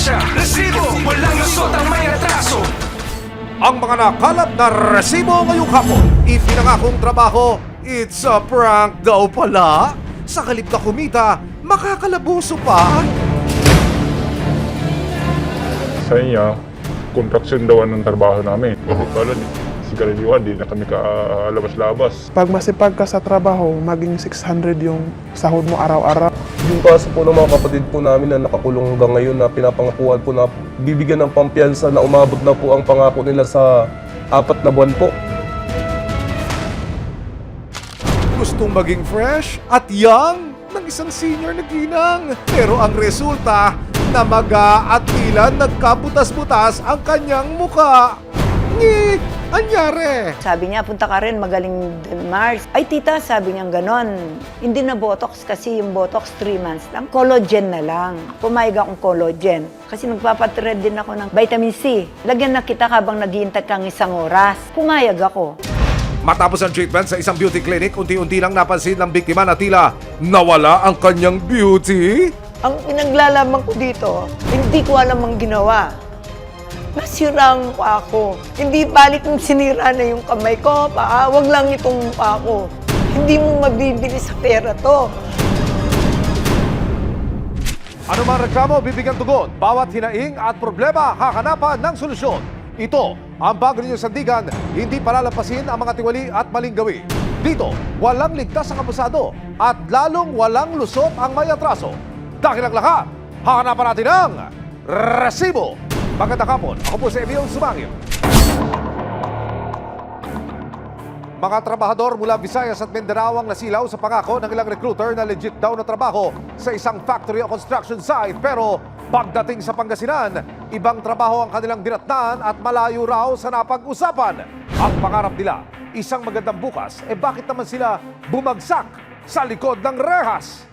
Ebidensya, resibo, walang lusot ang may atraso. Ang mga nakalap na resibo ngayong hapon, ipinangakong trabaho, it's a prank daw pala. Sa kalip na kumita, makakalabuso pa. Sa inyo, kontraksyon daw ng trabaho namin. Kala sigarilyuhan, di na kami kalabas-labas. Pag masipag ka sa trabaho, maging 600 yung sahod mo araw-araw. Yung kaso po ng mga kapatid po namin na nakakulong hanggang ngayon na pinapangakuan po na bibigyan ng pampiyansa na umabot na po ang pangako nila sa 4 na buwan po. Gustong maging fresh at young ng isang senior na ginang. Pero ang resulta, namaga at tila nagkabutas-butas ang kanyang muka. Ngi! Anyari? Sabi niya, punta ka rin, magaling din Mars. Ay tita, sabi niya ganon. Hindi na Botox kasi yung Botox 3 months lang. Collagen na lang. Pumayag akong collagen. Kasi nagpapatread din ako ng vitamin C. Lagyan na kita habang naghihintay kang 1 oras. Pumayag ako. Matapos ang treatment sa isang beauty clinic, unti-unti lang napansin ng biktima na tila nawala ang kanyang beauty. Ang pinaglalaman ko dito, hindi ko alam ang ginawa. Nasirang pa ako. Hindi balik kung sinira na yung kamay ko, paa, wag lang itong mukha ko. Hindi mo mabibili sa pera to. Ano mang reklamo, bibigyan tugon. Bawat hinaing at problema, hakanapan ng solusyon. Ito, ang bago ninyong sandigan, hindi palalampasin ang mga tiwali at maling gawi. Dito, walang ligtas ang abusado at lalong walang lusot ang may atraso. Dahil ang lahat, hakanapan natin ang resibo. Magandang hapon, ako po si Emil Sumangil. Mga trabahador mula Visayas at Mindanao ang nasilaw sa pangako ng ilang recruiter na legit daw na trabaho sa isang factory o construction site. Pero pagdating sa Pangasinan, ibang trabaho ang kanilang dinatnan at malayo raw sa napag-usapan. Ang pangarap nila, isang magandang bukas, bakit naman sila bumagsak sa likod ng rehas?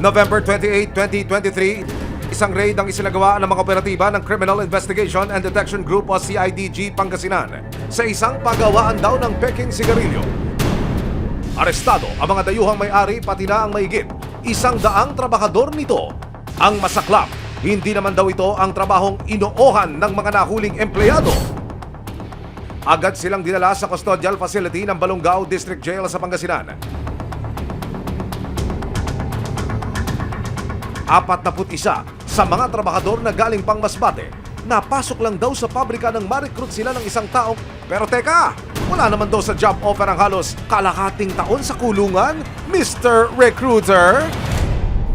November 28, 2023, isang raid ang isinagawa ng mga operatiba ng Criminal Investigation and Detection Group o CIDG Pangasinan sa isang pagawaan daw ng peking sigarilyo. Arestado ang mga dayuhang may-ari pati na ang mahigit 100 trabahador nito. Ang masaklap, hindi naman daw ito ang trabahong inoohan ng mga nahuling empleyado. Agad silang dinala sa custodial facility ng Balongao District Jail sa Pangasinan. 41 sa mga trabahador na galing pang Masbate, napasok lang daw sa pabrika nang ma-recruit sila ng isang tao. Pero teka, wala naman daw sa job offer ang halos kalahating taon sa kulungan, Mr. Recruiter.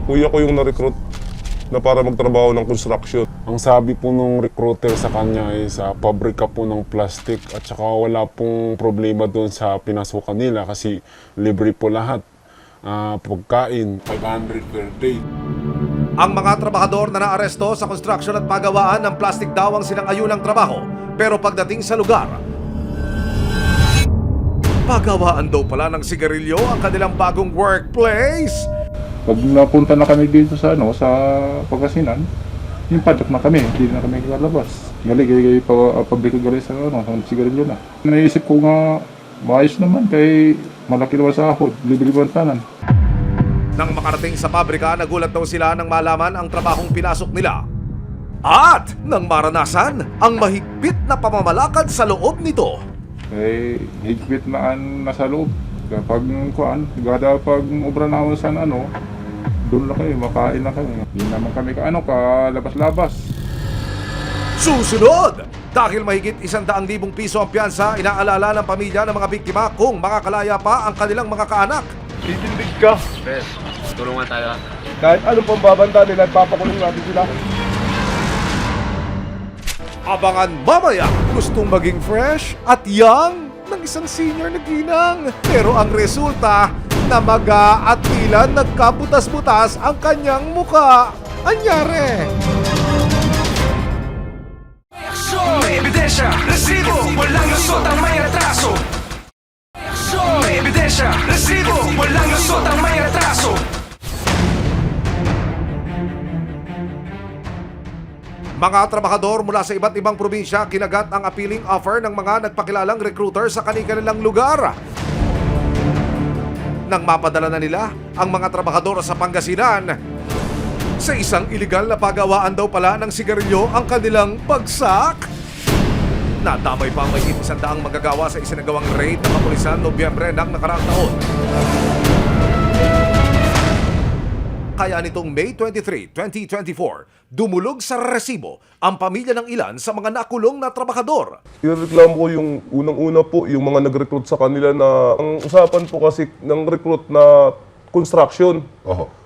Kuya ko yung na-recruit na para magtrabaho ng construction. Ang sabi po nung recruiter sa kanya ay sa pabrika po ng plastic at saka wala pong problema doon sa pinasukan nila kasi libre po lahat. Pagkain, 500 per day. Ang mga trabahador na naaresto sa construction at pagawaan ng plastic daw ang sinang-ayunang trabaho. Pero pagdating sa lugar, pagawaan daw pala ng sigarilyo ang kanilang bagong workplace. Pag napunta na kami dito sa Pangasinan, yung padok na kami, hindi na kami lalabas. Gali pabrika gali sa sigarilyo na. Naisip ko nga, maayos naman kay malaki naman sahod, libre naman tanan. Nang makarating sa pabrika, nagulat daw sila nang malaman ang trabahong pinasok nila. At nang maranasan ang mahigpit na pamamalakad sa loob nito. Eh, higpit na nasa loob. Kapag pag obra na ako sa doon na kayo, makain na kayo. Hindi naman kami kalabas-labas. Susunod! Dahil mahigit 100,000 piso ang piyansa, inaalala ng pamilya ng mga biktima kung makakalaya pa ang kanilang mga kaanak. Titindig ka. Pres, tulungan tayo. Kahit anong pambabanta nila, papakulong natin sila. Abangan mamaya, gustong maging fresh at young ng isang senior na ginang. Pero ang resulta, namaga at tila nagkabutas-butas ang kanyang muka. Anyari? May ebidensya, resibo, walang lusot ang may atraso. May ebidensya, resibo, walang lusot ang may atraso. Mga trabahador mula sa iba't ibang probinsya kinagat ang appealing offer ng mga nagpakilalang recruiter sa kanilang lugar. Nang mapadala na nila ang mga trabahador sa Pangasinan, Sa isang iligal na pagawaan daw pala ng sigarilyo ang kanilang bagsak. Nadamay pa ang may 100 magagawa sa isinagawang raid ng kapulisan Nobyembre ng nakaraang taon. Kaya nitong May 23, 2024, dumulog sa resibo ang pamilya ng ilan sa mga nakulong na trabahador. Ireklamo ko yung unang-una po, yung mga nag-recruit sa kanila na ang usapan po kasi ng recruit na construction.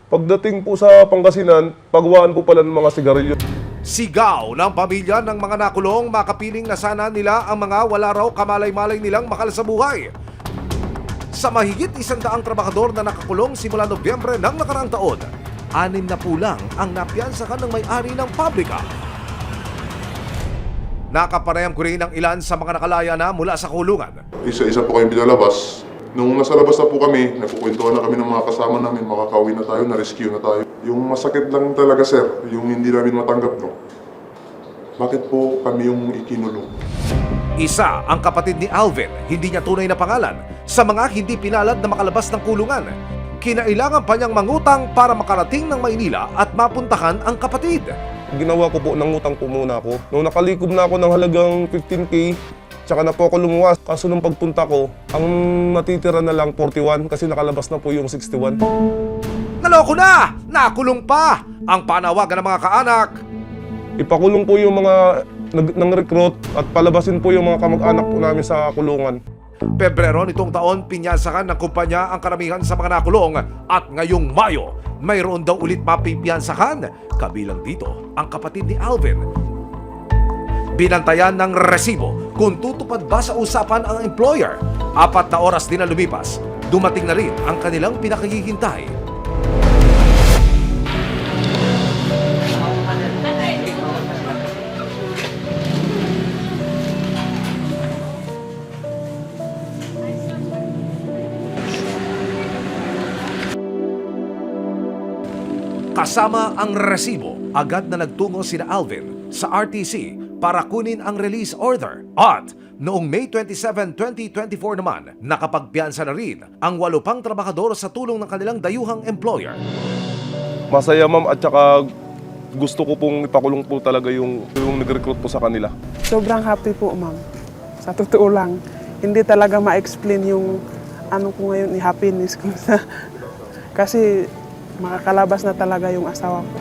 Pagdating po sa Pangasinan, pagawaan po pala ng mga sigarilyo. Sigaw ng pamilya ng mga nakulong, makapiling na sana nila ang mga wala raw kamalay-malay nilang makal sa buhay. Sa mahigit 100 trabahador na nakakulong simula Nobyembre ng nakaraang taon, 6 na po lang ang napiyansahan ng may-ari ng pabrika. Nakapanayam ko rin ang ilan sa mga nakalaya na mula sa kulungan. Isa-isa po kayong pinalabas. Nung nasa labas na po kami, nagkukwentuhan na kami ng mga kasama namin, makakauwi na tayo, na-rescue na tayo. Yung masakit lang talaga, sir, yung hindi namin matanggap, no? Bakit po kami yung ikinulong? Isa ang kapatid ni Alvin, hindi niya tunay na pangalan, sa mga hindi pinalad na makalabas ng kulungan. Kinailangan pa niyang mangutang para makarating ng Maynila at mapuntahan ang kapatid. Ginawa ko po, nangutang po muna ako. Nung nakalikob na ako ng halagang 15K, tsaka na po ako lumuwas. Kaso nung pagpunta ko, ang natitira na lang 41 kasi nakalabas na po yung 61. Naloko na! Nakulong pa! Ang panawagan ng mga kaanak. Ipakulong po yung mga nang-recruit at palabasin po yung mga kamag-anak po namin sa kulungan. Pebrero nitong taon, pinyansahan ng kumpanya ang karamihan sa mga nakulong at ngayong Mayo, mayroon daw ulit mapipiyansahan. Kabilang dito ang kapatid ni Alvin. Binantayan ng resibo kung tutupad ba sa usapan ang employer. 4 na oras din na lumipas, dumating na rin ang kanilang pinakahihintay. Kasama ang resibo, agad na nagtungo sina Alvin sa RTC para kunin ang release order. At noong May 27, 2024 naman, nakapagpiyansa na rin ang 8 pang trabahador sa tulong ng kanilang dayuhang employer. Masaya, ma'am, at saka gusto ko pong ipakulong po talaga yung nag-recruit po sa kanila. Sobrang happy po, ma'am. Sa totoo lang, hindi talaga ma-explain yung ano ko ngayon, yung happiness ko. Kasi makakalabas na talaga yung asawa ko.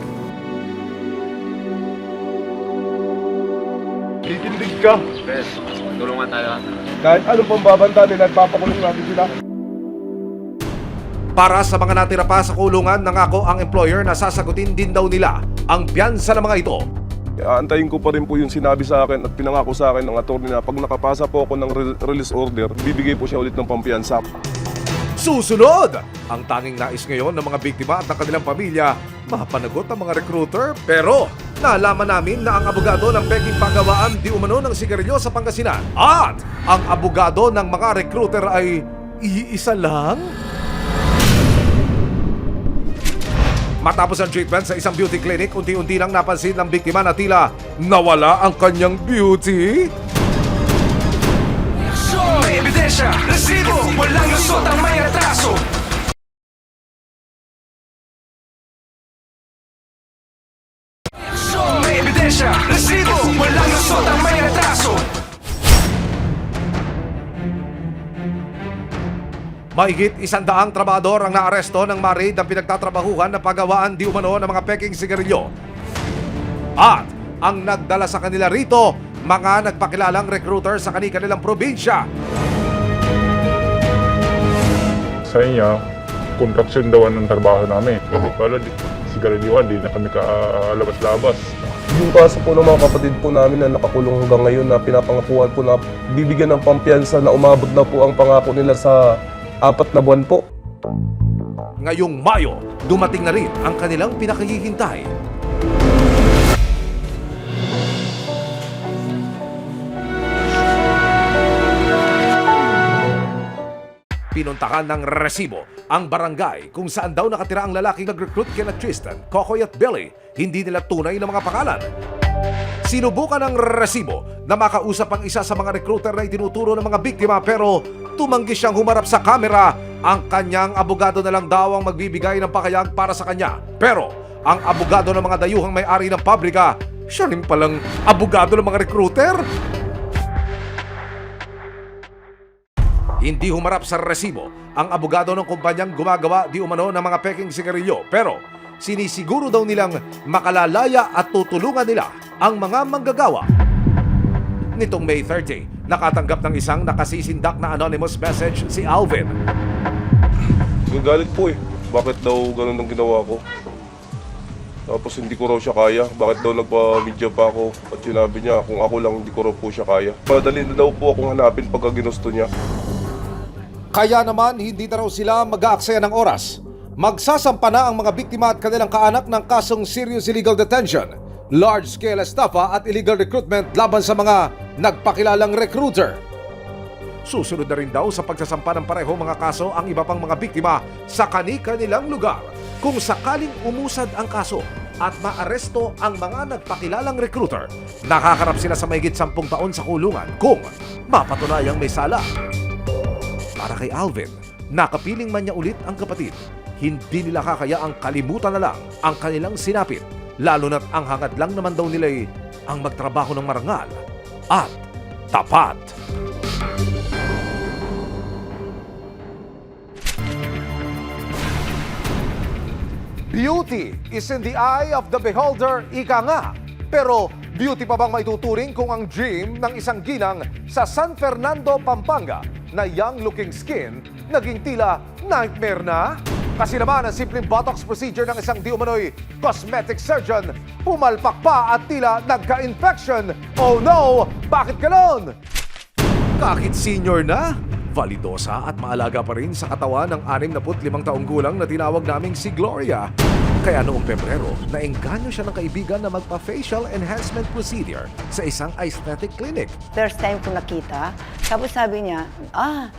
Kikindig ka. Pres, tulungan tayo. Kahit anong pambabanta nila, papakulong natin sila. Para sa mga natira pa sa kulungan, nangako ang employer na sasagutin din daw nila ang piyansa ng mga ito. Aantayin ko pa rin po yung sinabi sa akin at pinangako sa akin ng attorney na pag nakapasa po ako ng release order, bibigay po siya ulit ng pampiyansa. Susunod! Ang tanging nais ngayon ng mga biktima at ng kanilang pamilya, mapanagot ang mga recruiter. Pero nalaman namin na ang abogado ng peking pagawaan di umano ng sigarilyo sa Pangasinan at ang abogado ng mga recruiter ay iisa lang? Matapos ang treatment sa isang beauty clinic, unti-unti lang napansin ng biktima na tila nawala ang kanyang beauty. May ebidensya, resibo, walang lusot ang may atraso. May ebidensya, resibo, walang lusot ang may atraso. Mahigit 100 trabahador ang naaresto ng marid ng pinagtatrabahuhan na pagawaan di umano ng mga peking sigarilyo. At ang nagdala sa kanila rito, mga nagpakilalang recruiter sa kanilang probinsya. Sa inyo, contraction daw ng trabaho namin. Kala sigarilyoan, di na kami kalabas-labas. Yung kaso po ng mga kapatid po namin na nakakulong hanggang ngayon na pinapangakuan po na bibigyan ng pampiyansa na umabot na po ang pangako nila sa 4 na buwan po. Ngayong Mayo, dumating na rin ang kanilang pinakahihintay. Pinuntahan ng resibo ang barangay kung saan daw nakatira ang lalaking nag-recruit kina Tristan, Kokoy at Billy. Hindi nila tunay na mga pangalan. Sinubukan ng resibo na makausap ang isa sa mga recruiter na itinuturo ng mga biktima pero tumanggi siyang humarap sa kamera. Ang kanyang abogado na lang daw ang magbibigay ng pakayag para sa kanya. Pero ang abogado ng mga dayuhang may-ari ng pabrika, siya rin palang abogado ng mga recruiter. Hindi humarap sa resibo ang abogado ng kumpanyang gumagawa di umano ng mga peking sigarilyo, pero sinisiguro daw nilang makalalaya at tutulungan nila ang mga manggagawa. Nitong May 30, nakatanggap ng isang nakasisindak na anonymous message si Alvin. Gagalit po eh. Bakit daw ganun ang ginawa ko? Tapos hindi ko raw siya kaya. Bakit daw nagpa-video pa ako? At sinabi niya kung ako lang hindi ko raw po siya kaya. Madali na daw po akong hanapin pagka ginusto niya. Kaya naman, hindi na raw sila mag-aaksaya ng oras. Magsasampa na ang mga biktima at kanilang kaanak ng kasong serious illegal detention, large-scale estafa at illegal recruitment laban sa mga nagpakilalang recruiter. Susunod na rin daw sa pagsasampa ng pareho mga kaso ang iba pang mga biktima sa kani-kanilang lugar kung sakaling umusad ang kaso at maaresto ang mga nagpakilalang recruiter. Nakakarap sila sa mahigit 10 taon sa kulungan kung mapatunayang may sala. Para kay Alvin, nakapiling man niya ulit ang kapatid, hindi nila kakayaang kalimutan na lang ang kanilang sinapit, lalo na't ang hangad lang naman daw nila'y ang magtrabaho ng marangal at tapat. Beauty is in the eye of the beholder, ika nga. Pero beauty pa bang maituturing kung ang dream ng isang ginang sa San Fernando, Pampanga na young-looking skin naging tila nightmare na? Kasi naman ang simpleng botox procedure ng isang di umano'y cosmetic surgeon, pumalpak pa at tila nagka-infection. Oh no! Bakit ganon? Kahit senior na, validosa at maalaga pa rin sa katawan ng 65 taong gulang na tinawag naming si Gloria. Kaya noong Pebrero, naengganyo siya ng kaibigan na magpa-facial enhancement procedure sa isang aesthetic clinic. First time ko nakita, tapos sabi niya,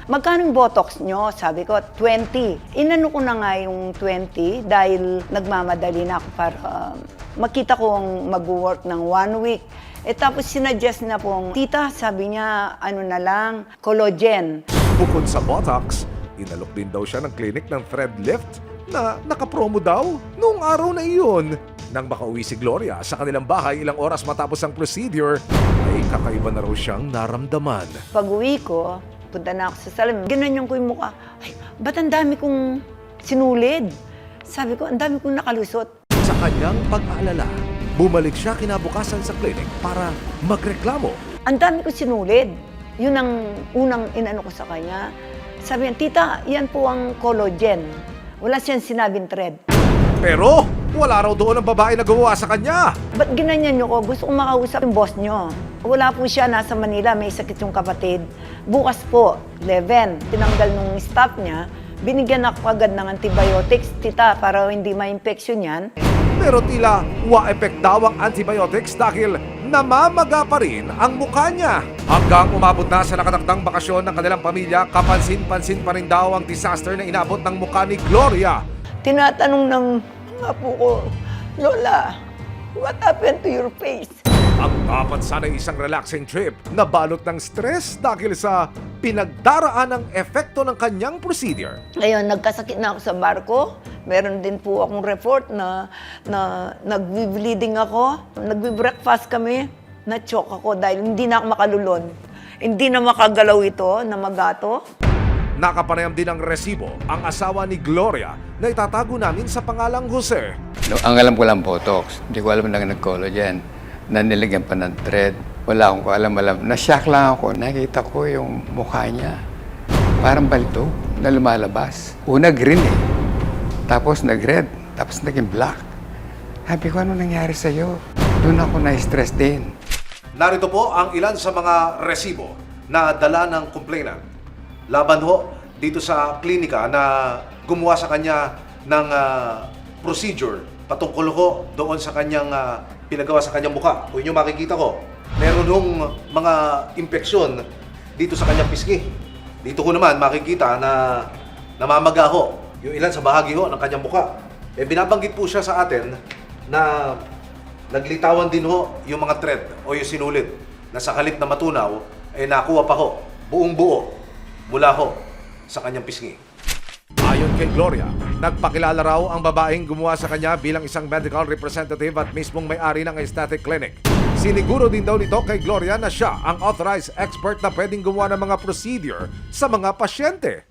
magkano yung botox nyo? Sabi ko, 20. Inano ko na nga yung 20 dahil nagmamadali na ako para makita ko ang mag-work ng 1 week. Tapos sinuggest na pong, tita, sabi niya, ano na lang, collagen. Bukod sa botox, inalok din daw siya ng clinic ng thread lift na nakapromo daw noong araw na iyon. Nang makauwi si Gloria sa kanilang bahay ilang oras matapos ang procedure, ay kakaiba na raw siyang naramdaman. Pag uwi ko, punta na ako sa salamin, ginanyan ko yung mukha. Ay, ba't ang dami kong sinulid? Sabi ko, ang dami kong nakalusot. Sa kanyang pag-aalala, bumalik siya kinabukasan sa clinic para magreklamo. Ang dami ko sinulid. Yun ang unang inano ko sa kanya. Sabi niya, tita, yan po ang collagen. Wala siyang sinabing thread. Pero wala raw doon ang babae na gumawa sa kanya. Ba't ginanyan niyo ko? Gusto kong makausap yung boss niyo. Wala po siya, nasa Manila, may sakit yung kapatid. Bukas po, 11, tinanggal nung staff niya, binigyan ako agad ng antibiotics, tita, para hindi ma-infection yan. Pero tila wa-effect daw ang antibiotics dahil namamaga pa rin ang mukha niya. Hanggang umabot na sa nakatakdang bakasyon ng kanilang pamilya, kapansin-pansin pa rin daw ang disaster na inabot ng mukha ni Gloria. Tinatanong ng mga apo ko, Lola, what happened to your face? Ang dapat sana isang relaxing trip na balot ng stress dahil sa pinagdaraan ng epekto ng kanyang procedure. Ngayon, nagkasakit na ako sa barko. Meron din po akong report na nag-bleeding ako. Nag-breakfast kami. Na-choke ako dahil hindi na ako makalulon. Hindi na makagalaw ito na magato. Nakapanayam din ng resibo ang asawa ni Gloria na itatago namin sa pangalang Jose. No, ang alam ko lang botox. Hindi ko alam na nag-collagen. Na nilagyan pa ng thread. Wala akong alam. Na-shock lang ako. Nakita ko yung mukha niya. Parang balito na lumalabas. Una green eh. Tapos nag-red. Tapos naging black. Sabi ko, ano nangyari sa'yo? Doon ako na-stress din. Narito po ang ilan sa mga resibo na dala ng complainant. Laban ho dito sa klinika na gumawa sa kanya ng procedure patungkol ho doon sa kanyang pinagawa sa kanyang mukha. Kung inyo makikita ko, meron hong mga impeksyon dito sa kanyang pisngi. Dito ko naman makikita na namamaga ho yung ilan sa bahagi ho ng kanyang mukha. Binabanggit po siya sa atin na naglitawan din ho yung mga thread o yung sinulid na sa halip na matunaw, nakuha pa ho, buong buo, mula ho sa kanyang pisngi. Ayon kay Gloria, Nagpakilala raw ang babaeng gumawa sa kanya bilang isang medical representative at mismong may-ari ng aesthetic clinic. Siniguro din daw nito kay Gloria na siya ang authorized expert na pwedeng gumawa ng mga procedure sa mga pasyente.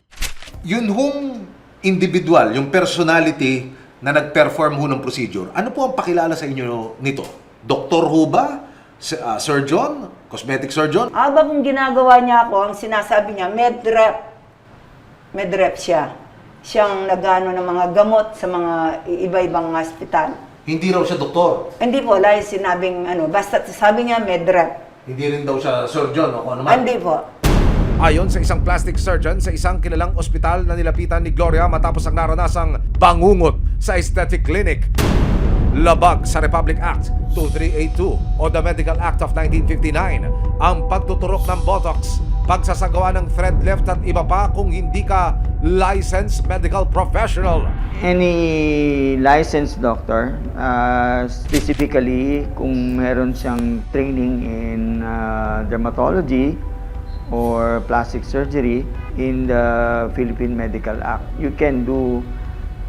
Yun hong individual, yung personality na nag-perform ho ng procedure, ano po ang pakilala sa inyo nito? Doktor ho ba? Surgeon? Cosmetic surgeon? Kung ginagawa niya ako, ang sinasabi niya, medrep. Medrep siya. Siyang nagano ng mga gamot sa mga iba-ibang hospital. Hindi raw siya doktor. Hindi po, wala yung sinabing basta sabi niya medrep. Hindi rin daw siya surgeon o kung ano man. Hindi po. Ayon sa isang plastic surgeon sa isang kilalang ospital na nilapitan ni Gloria matapos ang naranasang bangungot sa aesthetic clinic. Labag sa Republic Act 2382 o the Medical Act of 1959 ang pagtuturok ng Botox, pagsasagawa ng thread lift at iba pa kung hindi ka licensed medical professional. Any licensed doctor, specifically kung meron siyang training in dermatology or plastic surgery in the Philippine Medical Act, you can do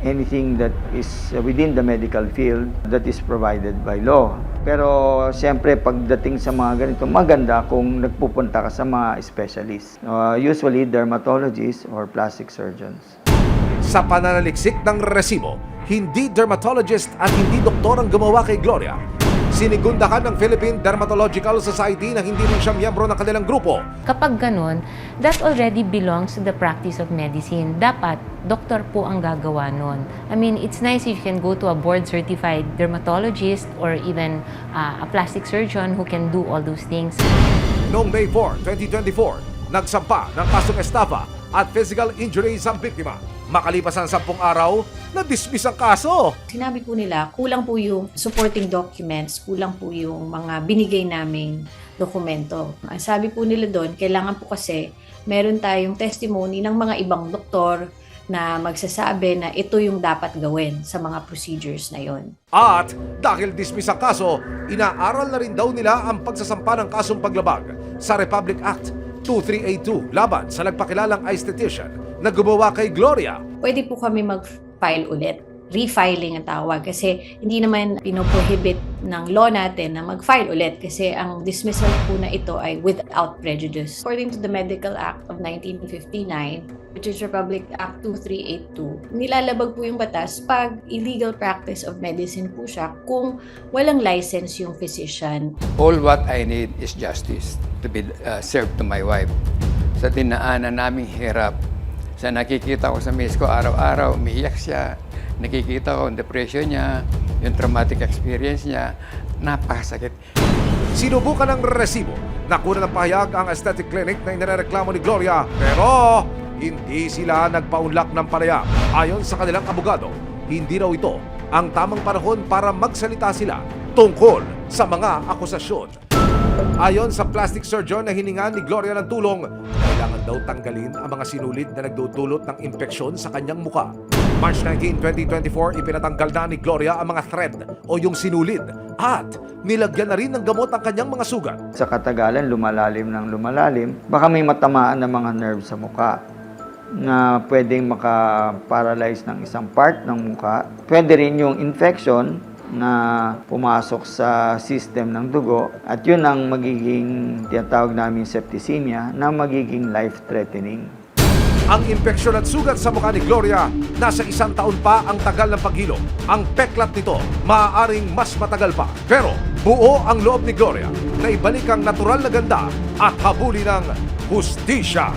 anything that is within the medical field that is provided by law. Pero siyempre pagdating sa mga ganito, maganda kung nagpupunta ka sa mga specialists. Usually dermatologists or plastic surgeons. Sa pananaliksik ng resibo, hindi dermatologist at hindi doktor ang gumawa kay Gloria. Sinigundahan ng Philippine Dermatological Society na hindi rin siya miyembro ng kanilang grupo. Kapag ganun, that already belongs to the practice of medicine. Dapat, doktor po ang gagawa nun. I mean, it's nice if you can go to a board-certified dermatologist or even a plastic surgeon who can do all those things. Noong May 4, 2024, nagsampa ng kasong estafa at physical injuries ang biktima. Makalipas ang 10 araw, na-dismiss ang kaso. Sinabi po nila, kulang po yung supporting documents, kulang po yung mga binigay naming dokumento. Ang sabi po nila doon, kailangan po kasi meron tayong testimony ng mga ibang doktor na magsasabi na ito yung dapat gawin sa mga procedures na yon. At dahil dismiss ang kaso, inaaral na rin daw nila ang pagsasampa ng kasong paglabag sa Republic Act 2382 laban sa nagpakilalang aesthetician na gumawa kay Gloria. Pwede po kami mag-file ulit. Refiling ang tawag kasi hindi naman pinoprohibit ng law natin na mag-file ulit kasi ang dismissal po na ito ay without prejudice. According to the Medical Act of 1959, which is Republic Act 2382, nilalabag po yung batas pag illegal practice of medicine po siya kung walang license yung physician. All what I need is justice to be served to my wife. Sa dinaanan naming hirap, sa nakikita ko sa miss ko, araw-araw, umiiyak siya. Nakikita ko ang depression niya, yung traumatic experience niya, napakasakit. Sinubukan ng resibo. Nakuna ng pahayag ang aesthetic clinic na inireklamo ni Gloria, pero hindi sila nagpaunlak ng panayam. Ayon sa kanilang abogado, hindi raw ito ang tamang panahon para magsalita sila tungkol sa mga akusasyon. Ayon sa plastic surgeon na hiningan ni Gloria ng tulong, kailangan daw tanggalin ang mga sinulid na nagdudulot ng impeksyon sa kanyang muka. March 19, 2024, ipinatanggal na ni Gloria ang mga thread o yung sinulid at nilagyan na rin ng gamot ang kanyang mga sugat. Sa katagalan, lumalalim ng lumalalim, baka may matamaan ng mga nerve sa muka na pwedeng maka-paralyze ng isang part ng muka. Pwede rin yung infection na pumasok sa system ng dugo at yun ang magiging tinatawag namin septicemia na magiging life-threatening. Ang impeksyon at sugat sa mukha ni Gloria, nasa 1 taon pa ang tagal ng paghilom. Ang peklat nito, maaaring mas matagal pa. Pero buo ang loob ni Gloria na ibalik ang natural na ganda at habulin ng hustisya.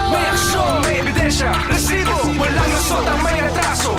May aksyon, may ebidensya, resibo, walang lusot ang may atraso.